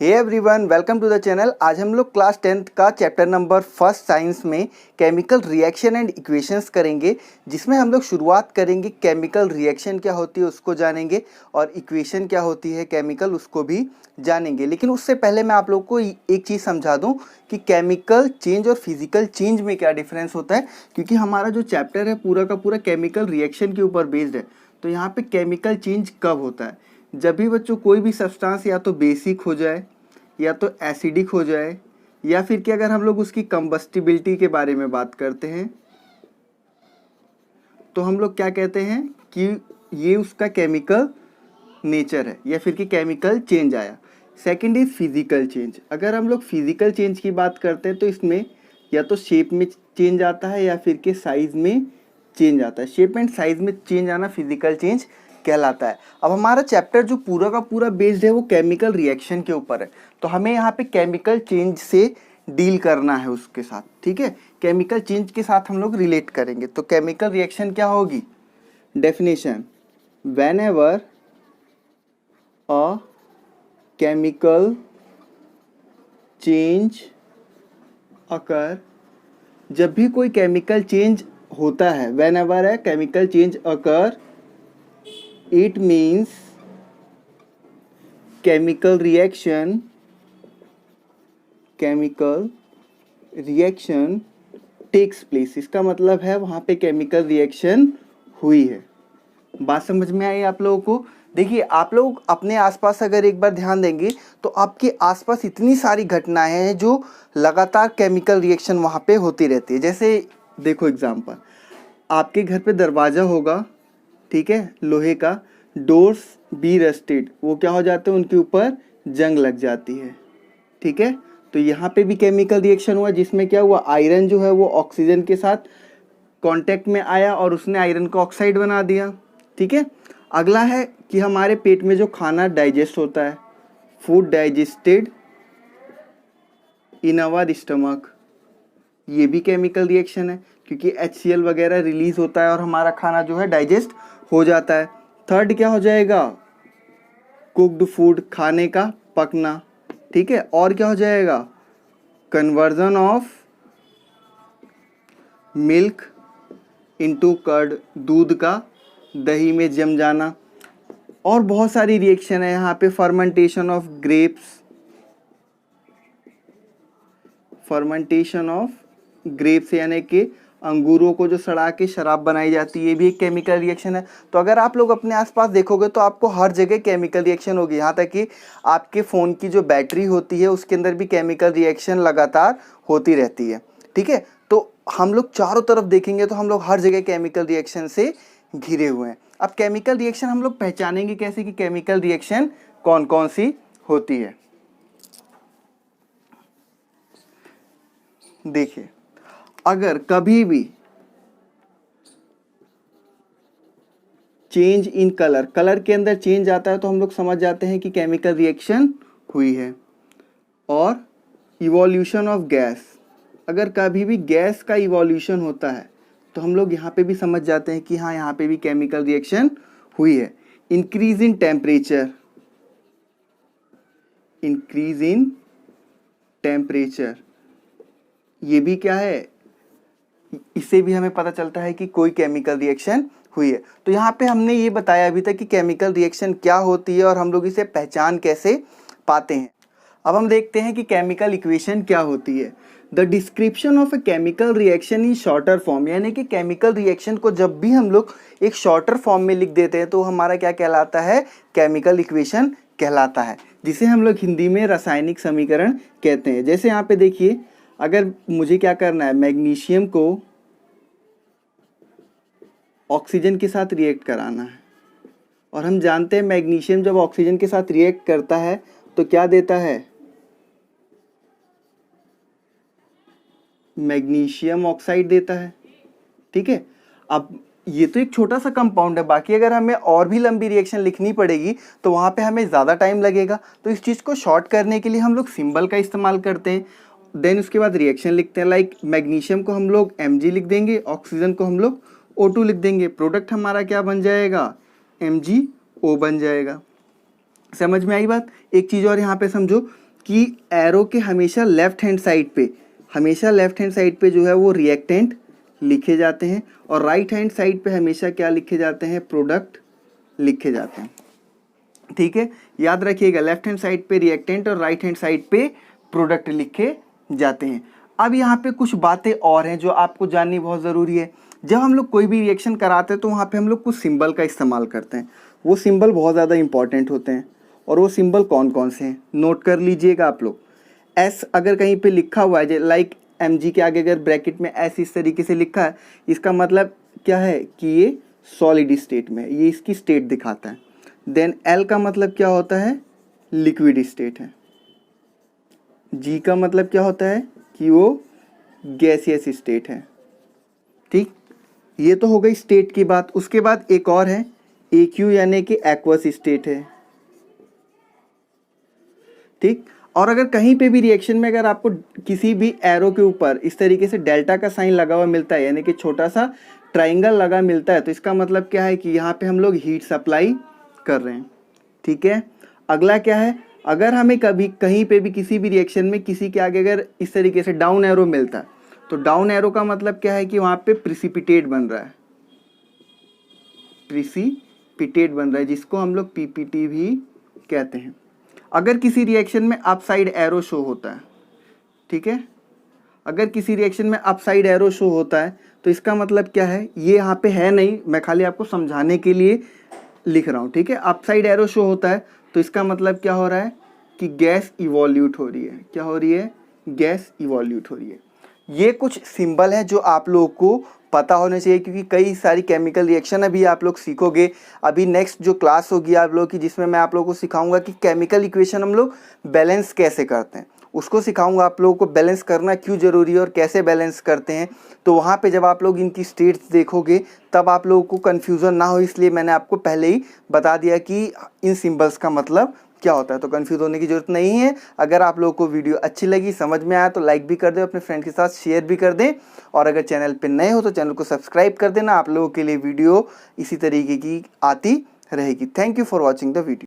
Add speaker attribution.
Speaker 1: Hey everyone, welcome to the channel. आज हम लोग क्लास 10th का चैप्टर नंबर फर्स्ट साइंस में केमिकल रिएक्शन एंड इक्वेशंस करेंगे, जिसमें हम लोग शुरुआत करेंगे केमिकल रिएक्शन क्या होती है उसको जानेंगे और इक्वेशन क्या होती है केमिकल उसको भी जानेंगे। लेकिन उससे पहले मैं आप लोग को एक चीज़ समझा दूं कि केमिकल चेंज और फिजिकल चेंज में क्या डिफरेंस होता है, क्योंकि हमारा जो चैप्टर है पूरा का पूरा केमिकल रिएक्शन के ऊपर बेस्ड है। तो यहाँ पे केमिकल चेंज कब होता है? जब भी बच्चों कोई भी सब्सटेंस या तो बेसिक हो जाए या तो एसिडिक हो जाए, या फिर कि अगर हम लोग उसकी कंबस्टिबिलिटी के बारे में बात करते हैं तो हम लोग क्या कहते हैं कि ये उसका केमिकल नेचर है या फिर कि केमिकल चेंज आया। Second is physical change. अगर हम लोग फिजिकल चेंज की बात करते हैं तो इसमें या तो शेप में चेंज आता है या फिर कि साइज में चेंज आता है। शेप एंड साइज में चेंज आना फिजिकल चेंज कहलाता है। अब हमारा चैप्टर जो पूरा का पूरा बेस्ड है वो केमिकल रिएक्शन के ऊपर है, तो हमें यहाँ पे केमिकल चेंज से डील करना है उसके साथ। ठीक है, केमिकल चेंज के साथ हम लोग रिलेट करेंगे। तो केमिकल रिएक्शन क्या होगी? Definition: whenever a chemical change occur, जब भी कोई केमिकल चेंज होता है, वेन एवर है chemical change occur, it means chemical reaction takes place। इसका मतलब है वहाँ पे केमिकल रिएक्शन हुई है। बात समझ में आई आप लोगों को? देखिए, आप लोग अपने आसपास अगर एक बार ध्यान देंगे तो आपके आसपास इतनी सारी घटनाएं हैं जो लगातार केमिकल रिएक्शन वहाँ पे होती रहती है। जैसे देखो एग्जांपल, आपके घर पे दरवाज़ा होगा, ठीक है, लोहे का, डोर्स बी रस्टेड, वो क्या हो जाते हैं, उनके ऊपर जंग लग जाती है। ठीक है, तो यहाँ पे भी केमिकल रिएक्शन हुआ, जिसमें क्या हुआ, आयरन जो है वो ऑक्सीजन के साथ कांटेक्ट में आया और उसने आयरन का ऑक्साइड बना दिया। ठीक है, अगला है कि हमारे पेट में जो खाना डाइजेस्ट होता है, food digested in our stomach, ये भी केमिकल रिएक्शन है, क्योंकि HCl वगैरह रिलीज होता है और हमारा खाना जो है डाइजेस्ट हो जाता है। थर्ड क्या हो जाएगा, कुक्ड फूड, खाने का पकना। ठीक है, और क्या हो जाएगा, conversion of milk into curd, दूध का दही में जम जाना। और बहुत सारी रिएक्शन है यहाँ पे, फर्मेंटेशन ऑफ ग्रेप्स, यानी कि अंगूरों को जो सड़ा के शराब बनाई जाती है, ये भी एक केमिकल रिएक्शन है। तो अगर आप लोग अपने आसपास देखोगे तो आपको हर जगह केमिकल रिएक्शन होगी। यहाँ तक कि आपके फ़ोन की जो बैटरी होती है उसके अंदर भी केमिकल रिएक्शन लगातार होती रहती है। ठीक है, तो हम लोग चारों तरफ देखेंगे तो हम लोग हर जगह केमिकल रिएक्शन से घिरे हुए हैं। अब केमिकल रिएक्शन हम लोग पहचानेंगे कैसे कि केमिकल रिएक्शन कौन कौन सी होती है। देखिए, अगर कभी भी चेंज इन कलर, कलर के अंदर चेंज आता है तो हम लोग समझ जाते हैं कि केमिकल रिएक्शन हुई है। और इवोल्यूशन ऑफ गैस, अगर कभी भी गैस का इवोल्यूशन होता है तो हम लोग यहाँ पे भी समझ जाते हैं कि हाँ, यहाँ पे भी केमिकल रिएक्शन हुई है। इंक्रीज इन टेम्परेचर, ये भी क्या है, इससे भी हमें पता चलता है कि कोई केमिकल रिएक्शन हुई है। तो यहाँ पे हमने ये बताया अभी तक कि केमिकल रिएक्शन क्या होती है और हम लोग इसे पहचान कैसे पाते हैं। अब हम देखते हैं कि केमिकल इक्वेशन क्या होती है। The description of a chemical reaction in shorter form, यानी कि केमिकल रिएक्शन को जब भी हम लोग एक शॉर्टर फॉर्म में लिख देते हैं तो हमारा क्या कहलाता है, केमिकल इक्वेशन कहलाता है, जिसे हम लोग हिंदी में रासायनिक समीकरण कहते हैं। जैसे यहाँ पे देखिए, अगर मुझे क्या करना है, मैग्नीशियम को ऑक्सीजन के साथ रिएक्ट कराना है, और हम जानते हैं मैग्नीशियम जब ऑक्सीजन के साथ रिएक्ट करता है तो क्या देता है, मैग्नीशियम ऑक्साइड देता है। ठीक है, अब ये तो एक छोटा सा कंपाउंड है, बाकी अगर हमें और भी लंबी रिएक्शन लिखनी पड़ेगी तो वहाँ पे हमें ज़्यादा टाइम लगेगा। तो इस चीज़ को शॉर्ट करने के लिए हम लोग सिंबल का इस्तेमाल करते हैं। देन उसके बाद रिएक्शन लिखते हैं, लाइक मैग्नीशियम को हम लोग Mg लिख देंगे, ऑक्सीजन को हम लोग O2 लिख देंगे। प्रोडक्ट हमारा क्या बन जाएगा, MgO बन जाएगा। समझ में आई बात? एक चीज़ और यहाँ पे समझो कि एरो के हमेशा लेफ्ट हैंड साइड पे जो है वो रिएक्टेंट लिखे जाते हैं और राइट हैंड साइड पे हमेशा क्या लिखे जाते हैं, प्रोडक्ट लिखे जाते हैं। ठीक है, याद रखिएगा, लेफ्ट हैंड साइड पे रिएक्टेंट और राइट हैंड साइड पे प्रोडक्ट लिखे जाते हैं। अब यहाँ पे कुछ बातें और हैं जो आपको जाननी बहुत ज़रूरी है। जब हम लोग कोई भी रिएक्शन कराते हैं तो वहाँ पे हम लोग कुछ सिंबल का इस्तेमाल करते हैं। वो सिंबल बहुत ज़्यादा इंपॉर्टेंट होते हैं और वो सिंबल कौन कौन से हैं नोट कर लीजिएगा आप लोग। एस अगर कहीं पे लिखा हुआ है, लाइक mg के आगे अगर ब्रैकेट में एस इस तरीके से लिखा है, इसका मतलब क्या है कि ये सॉलिड स्टेट में है, ये इसकी स्टेट दिखाता है। देन एल का मतलब क्या होता है, लिक्विड स्टेट है। जी का मतलब क्या होता है कि वो गैसियस स्टेट है। ठीक, ये तो हो गई स्टेट की बात। उसके बाद एक और है AQ यानी कि एक्वस स्टेट है। ठीक, और अगर कहीं पे भी रिएक्शन में अगर आपको किसी भी एरो के ऊपर इस तरीके से डेल्टा का साइन लगा हुआ मिलता है, यानी कि छोटा सा ट्राइंगल लगा मिलता है, तो इसका मतलब क्या है कि यहाँ पे हम लोग हीट सप्लाई कर रहे हैं। ठीक है, अगला क्या है, अगर हमें कभी कहीं पे भी किसी भी रिएक्शन में किसी के आगे अगर इस तरीके से डाउन एरो मिलता है, तो डाउन एरो का मतलब क्या है कि वहाँ पे प्रिसिपिटेट बन रहा है, प्रिसिपिटेट बन रहा है, जिसको हम लोग PPT भी कहते हैं। अगर किसी रिएक्शन में अपसाइड एरो शो होता है, ठीक है, अगर किसी रिएक्शन में अपसाइड एरो शो होता है तो इसका मतलब क्या है, ये यहाँ पे है नहीं, मैं खाली आपको समझाने के लिए लिख रहा हूँ। ठीक है, अपसाइड एरो शो होता है तो इसका मतलब क्या हो रहा है कि गैस इवोल्यूट हो रही है। क्या हो रही है, गैस इवोल्यूट हो रही है। ये कुछ सिंबल है जो आप लोगों को पता होने चाहिए, क्योंकि कई सारी केमिकल रिएक्शन अभी आप लोग सीखोगे। अभी नेक्स्ट जो क्लास होगी आप लोगों की, जिसमें मैं आप लोगों को सिखाऊंगा कि केमिकल इक्वेशन हम लोग बैलेंस कैसे करते हैं, उसको सिखाऊंगा आप लोगों को बैलेंस करना क्यों ज़रूरी है और कैसे बैलेंस करते हैं। तो वहाँ पे जब आप लोग इनकी स्टेट्स देखोगे तब आप लोगों को कन्फ्यूज़न ना हो, इसलिए मैंने आपको पहले ही बता दिया कि इन सिम्बल्स का मतलब क्या होता है, तो कंफ्यूज होने की ज़रूरत नहीं है। अगर आप लोगों को वीडियो अच्छी लगी, समझ में आया, तो लाइक भी कर दें, अपने फ्रेंड के साथ शेयर भी कर दें, और अगर चैनल पे नए हो तो चैनल को सब्सक्राइब कर देना। आप लोगों के लिए वीडियो इसी तरीके की आती रहेगी। Thank you for watching the video.